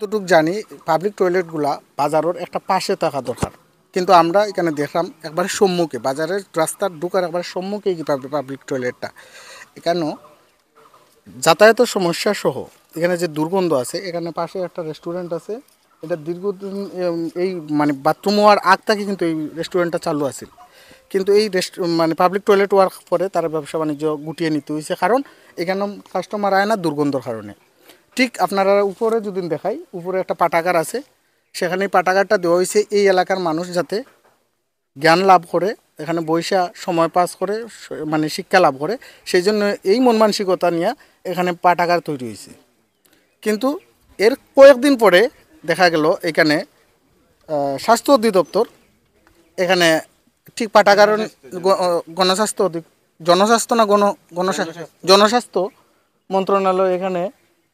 যতটুকু জানি পাবলিক টয়লেটগুলা বাজারের একটা পাশে থাকা দরকার, কিন্তু আমরা এখানে দেখলাম একবারে সম্মুখে, বাজারের রাস্তার ঢুকার একবারে সম্মুখে কি পাবলিক টয়লেটটা। এখানেও যাতায়াতের সমস্যা সহ এখানে যে দুর্গন্ধ আছে, এখানে পাশে একটা রেস্টুরেন্ট আছে, এটা দীর্ঘদিন এই মানে বাথরুম হওয়ার আগ থেকে কিন্তু এই রেস্টুরেন্টটা চালু আছে, কিন্তু এই মানে পাবলিক টয়লেট হওয়ার পরে তারা ব্যবসা বাণিজ্য গুটিয়ে নিতে হয়েছে, কারণ এখানে কাস্টমার আয় না দুর্গন্ধর কারণে। ঠিক আপনারা উপরে যদি দেখাই, উপরে একটা পাঠাগার আছে, সেখানে পাঠাগারটা দেওয়া হয়েছে এই এলাকার মানুষ যাতে জ্ঞান লাভ করে, এখানে বৈশা সময় পাস করে, মানে শিক্ষা লাভ করে, সেই জন্য এই মন মানসিকতা নিয়ে এখানে পাঠাগার তৈরি হয়েছে। কিন্তু এর কয়েকদিন পরে দেখা গেল এখানে স্বাস্থ্য অধিদপ্তর এখানে ঠিক পাঠাগার গণস্বাস্থ্য জনস্বাস্থ্য না জনস্বাস্থ্য মন্ত্রণালয় এখানে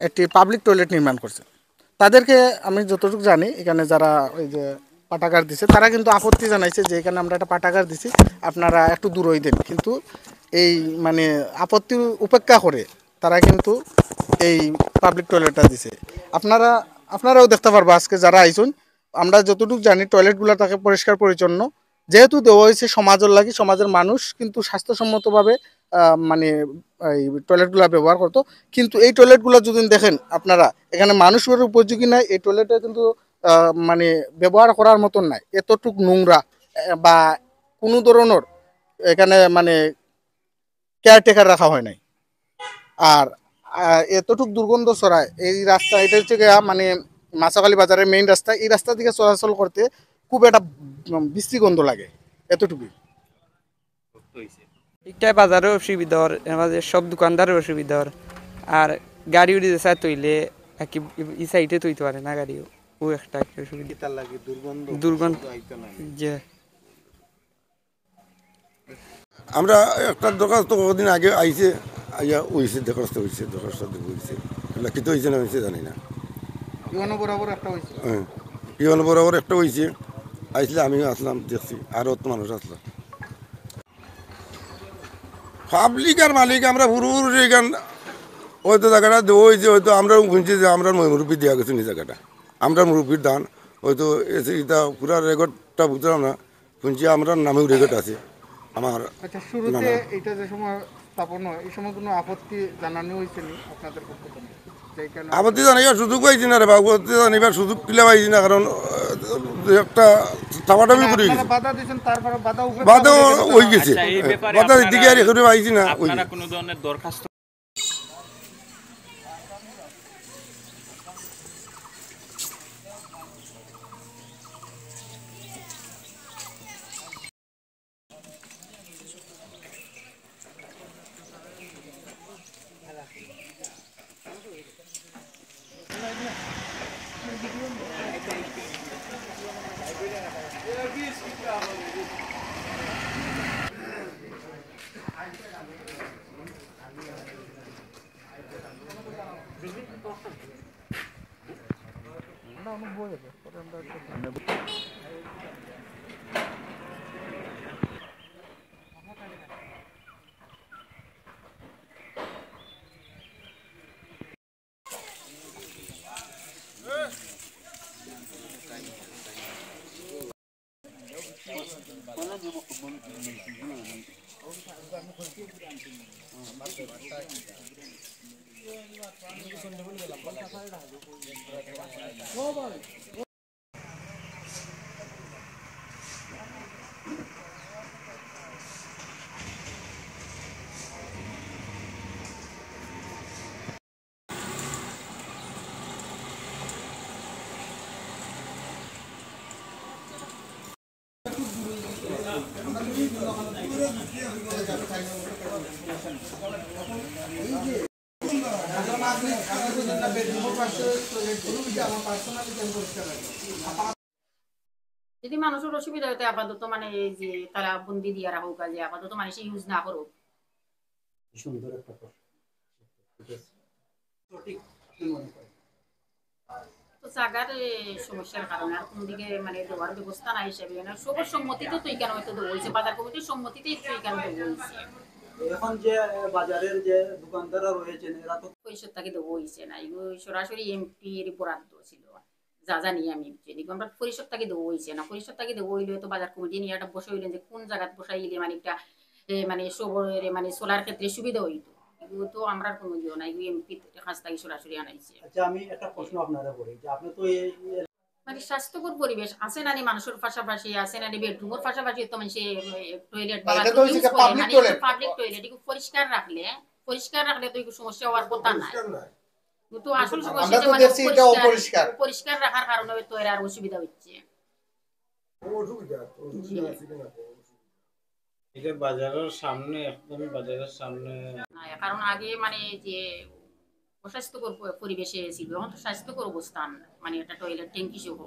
একটি পাবলিক টয়লেট নির্মাণ করছে। তাদেরকে আমি যতটুকু জানি এখানে যারা ওই যে পাঠাগার দিছে তারা কিন্তু আপত্তি জানাইছে যে এখানে আমরা একটা পাঠাগার দিছি, আপনারা একটু দূরই দেন, কিন্তু এই মানে আপত্তি উপেক্ষা করে তারা কিন্তু এই পাবলিক টয়লেটটা দিছে। আপনারাও দেখতে পারবো আজকে যারা আইসুন, আমরা যতটুকু জানি টয়লেটগুলো তাকে পরিষ্কার পরিচ্ছন্ন যেহেতু দেওয়া হয়েছে সমাজের লাগি, সমাজের মানুষ কিন্তু স্বাস্থ্যসম্মতভাবে মানে এই টয়লেটগুলো ব্যবহার করতো। কিন্তু এই টয়লেটগুলো যদি দেখেন আপনারা, এখানে মানুষের উপযোগী নাই, এই টয়লেটে কিন্তু মানে ব্যবহার করার মতন নাই, এতটুক নোংরা বা কোনো ধরনের এখানে মানে কেয়ারটেকার রাখা হয় নাই। আর এতটুক দুর্গন্ধ ছড়ায় এই রাস্তা, এটা হচ্ছে গিয়া মানে মাছাখালী বাজারের মেইন রাস্তা, এই রাস্তা দিকে চলাচল করতে খুব একটা বিশ্রী গন্ধ লাগে, এতটুকুই। একটা বাজারের অসুবিধা আমাদের সব দোকানদারের অসুবিধা, আর গাড়ি উড়ে যায় তৈলে ই সাইডে তৈতে পারে না গাড়িও, ও একটা অসুবিধা লাগে, দুর্গন্ধ যে আমরা একটা দরখাস্ত কদিন আগে আইছে, আইয়া হয়েছে দরখাস্ত হয়েছে, দরখাস্ত হয়েছে, লিখিত হয়েছে না হয়েছে জানি না, বরাবর একটা হয়েছে, হ্যাঁ ইউএন বরাবর একটা হয়েছে, আইসলে আমিও আসলাম দেখছি, আরও তো মানুষ আসলো। পাবলিক আর মালিক আমরা পুরুষ এখান হয়তো জায়গাটা দেওয়া হয়েছে, হয়তো আমরাও শুনছি যে আমরা মুরব্বী দেওয়া গেছে এই জায়গাটা, আমরা মুরব্বীর দান হয়তো এসে এটা পুরা রেকর্ডটা বুঝলাম না, শুনছি আমরা নামেও রেকর্ড আছে আমার। আচ্ছা, শুরুতে এটা যে সময় স্থাপন হয় এই সময় কোনো আপত্তি জানানো হয়েছে নি আপনাদের পক্ষ থেকে? আপত্তি জানাইবার সুযোগ পাইছি না রে বাবু, আপত্তি জানাইবার সুযোগ পিলা পাইছি না, কারণ একটা টামাটামি করে গেছে, বাধা দিয়েছেন, তারপরে বাধাও হয়ে গেছে, বাধা দিকে আর এখানে পাইছি না। কোনো ধরনের দরখাস্ত যদি মানুষের অসুবিধা হতে আপাতত মানে এই যে তারা বন্দি দিয়ে রাখুক, যে আপাতত মানুষ ইউজ না করুক। সুন্দর একটা তো জাগার সমস্যার কারণে আর কোন দিকে মানে দেওয়ার ব্যবস্থা নাই হিসাবে সবার সম্মতিতে তো এখানে হয়তো দেওয়া হয়েছে, বাজার কমিটির সম্মতিতেই তো এখানে দেওয়া হয়েছে। এখন যে বাজারের যে দোকানদাররা রয়েছেন এরা তো পরিষদ থেকে দেবো হয়েছে না, এগুলো সরাসরি এমপির বরাদ্দ ছিল, যা জানি আমি এগুলো আমরা পরিষদ থেকে দেবো হয়েছে না। পরিষদ থেকে দেবো হইলে তো বাজার কমিটি নিয়ে একটা বসে হইলেন যে কোন জায়গায় বসাইলে মানে একটা মানে সবরের মানে সোলার ক্ষেত্রে সুবিধা হইতো। এগুলো তো আমরা কোনো ইয়ে না, এগুলো এমপি কাছ থেকে সরাসরি আনাইছে। আচ্ছা, আমি একটা প্রশ্ন আপনারা করি যে আপনি তো এই মানে স্বাস্থ্যকর পরিবেশ আছে না মানুষের পাশাপাশি, আছে না বেডরুমের পাশাপাশি তো মানুষ টয়লেট না, এটা তো হচ্ছে কি public toilet। পাবলিক টয়লেট এগুলো পরিষ্কার রাখলে তো এগুলো সমস্যা হওয়ার কথা নাই। কিন্তু আসল সমস্যা আমরা যে তো মানে দেখছি এটা অপরিষ্কার। পরিষ্কার রাখার কারণে তো এর আর অসুবিধা হচ্ছে। জি। এটা বাজারের সামনে, একদম বাজারের সামনে। না, কারণ আগে মানে যে অস্বাস্থ্যকর পরিবেশে ছিল, এখন তো স্বাস্থ্যকর অবস্থান, মানে একটা টয়লেট ট্যাঙ্কি সহ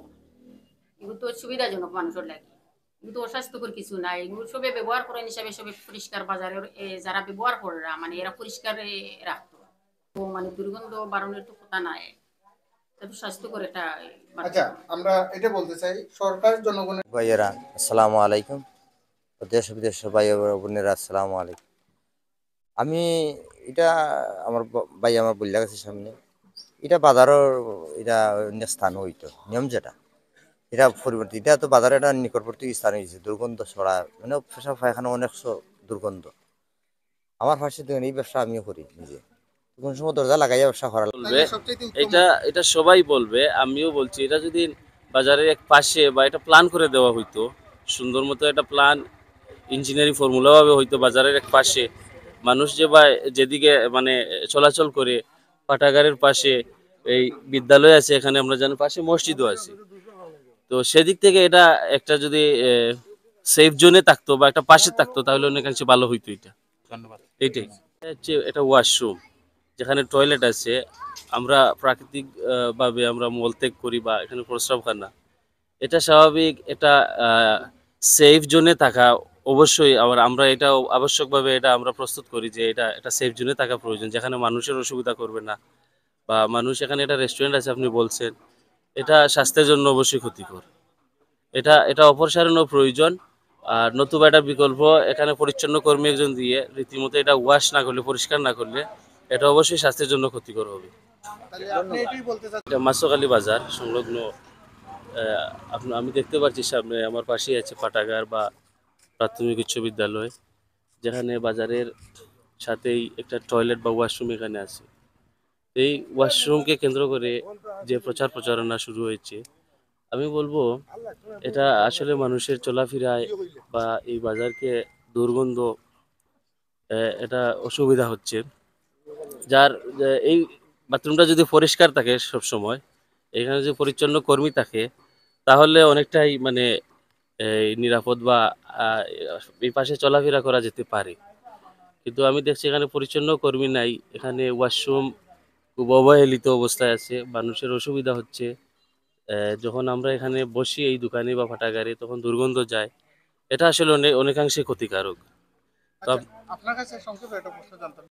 এগুলো তো সুবিধাজনক মানুষের লাগে। কিন্তু অস্বাস্থ্যকর কিছু নাই, এগুলো সবে ব্যবহার করেন হিসাবে সবে পরিষ্কার বাজারের যারা ব্যবহার করে মানে এরা পরিষ্কার রাখতো। তো মানে দুর্গন্ধ বারণের তো কথা নাই, এটা তো স্বাস্থ্যকর একটা আচ্ছা, আমরা এটা বলতে চাই সরকার জনগণের ভাইয়েরা আসসালামু আলাইকুম, দেশ বিদেশের ভাই ও বোনেরা আসসালামু আলাইকুম। আমি এটা ভাই আমার বললা গেছে সামনে এটা বাজারের এটা অন্য স্থান হইতো নিয়ম যেটা এটা পরিবর্তন, এটা তো বাজারে একটা নিকটবর্তী স্থান হয়েছে, দুর্গন্ধ ছড়া মানে পেশাব পায়খানা অনেক দুর্গন্ধ। আমার পাশে দেখেন এই ব্যবসা আমিও করি নিজে, কোন সময় দরজা লাগাইয়া ব্যবসা করা বলবে, এটা সবাই বলবে, আমিও বলছি, এটা যদি বাজারের এক পাশে বা এটা প্ল্যান করে দেওয়া হইতো, সুন্দর মতো একটা প্ল্যান ইঞ্জিনিয়ারিং ফর্মুলাভাবে হইতো বাজারের এক পাশে, মানুষ যে বা যেদিকে মানে চলাচল করে, পাঠাগারের পাশে এই বিদ্যালয় আছে, এখানে আমরা জানি পাশে মসজিদও আছে, তো সেদিক থেকে এটা একটা যদি সেফ জোনে থাকতো বা একটা পাশে থাকতো তাহলে অনেকাংশে ভালো হইতো। এটা ধন্যবাদ। এইটাই হচ্ছে এটা ওয়াশরুম, যেখানে টয়লেট আছে, আমরা প্রাকৃতিক ভাবে আমরা মলত্যাগ করি বা এখানে প্রস্রাবখানা, এটা স্বাভাবিক, এটা সেফ জোনে থাকা অবশ্যই। আবার আমরা এটা আবশ্যকভাবে এটা আমরা প্রস্তুত করি যে এটা একটা সেফ জোনে থাকা প্রয়োজন, যেখানে মানুষের অসুবিধা করবে না বা মানুষ, এখানে একটা রেস্টুরেন্ট আছে আপনি বলছেন, এটা স্বাস্থ্যের জন্য অবশ্যই ক্ষতিকর, এটা এটা অপসারণও প্রয়োজন। আর নতুবা একটা বিকল্প, এখানে পরিচ্ছন্ন কর্মী একজন দিয়ে রীতিমতো এটা ওয়াশ না করলে, পরিষ্কার না করলে এটা অবশ্যই স্বাস্থ্যের জন্য ক্ষতিকর হবে। আপনি এটাই বলতে চাচ্ছেন এটা মাছকালী বাজার সংলগ্ন, আমি দেখতে পাচ্ছি সামনে আমার পাশেই আছে পাঠাগার বা প্রাথমিক উচ্চ বিদ্যালয়, যেখানে বাজারের সাথেই একটা টয়লেট বা ওয়াশরুম এখানে আছে। এই ওয়াশরুমকে কেন্দ্র করে যে প্রচার প্রচারণা শুরু হয়েছে, আমি বলবো এটা আসলে মানুষের চলাফেরায় বা এই বাজারকে দুর্গন্ধ, এটা অসুবিধা হচ্ছে। যার এই বাথরুমটা যদি পরিষ্কার থাকে সব সময়, এখানে যদি পরিচ্ছন্ন কর্মী থাকে, তাহলে অনেকটাই মানে এই নিরাপদ বা এই পাশে চলাফেরা করা যেতে পারে। কিন্তু আমি দেখছি এখানে পরিচ্ছন্ন কর্মী নাই, এখানে ওয়াশরুম খুব অবহেলিত অবস্থায় আছে, মানুষের অসুবিধা হচ্ছে। যখন আমরা এখানে বসি এই দোকানে বা পাঠাগারে, তখন দুর্গন্ধ যায়, এটা আসলে অনেকাংশে ক্ষতিকারক। তো আপনার কাছে সংক্ষেপে একটা প্রশ্ন জানতাম।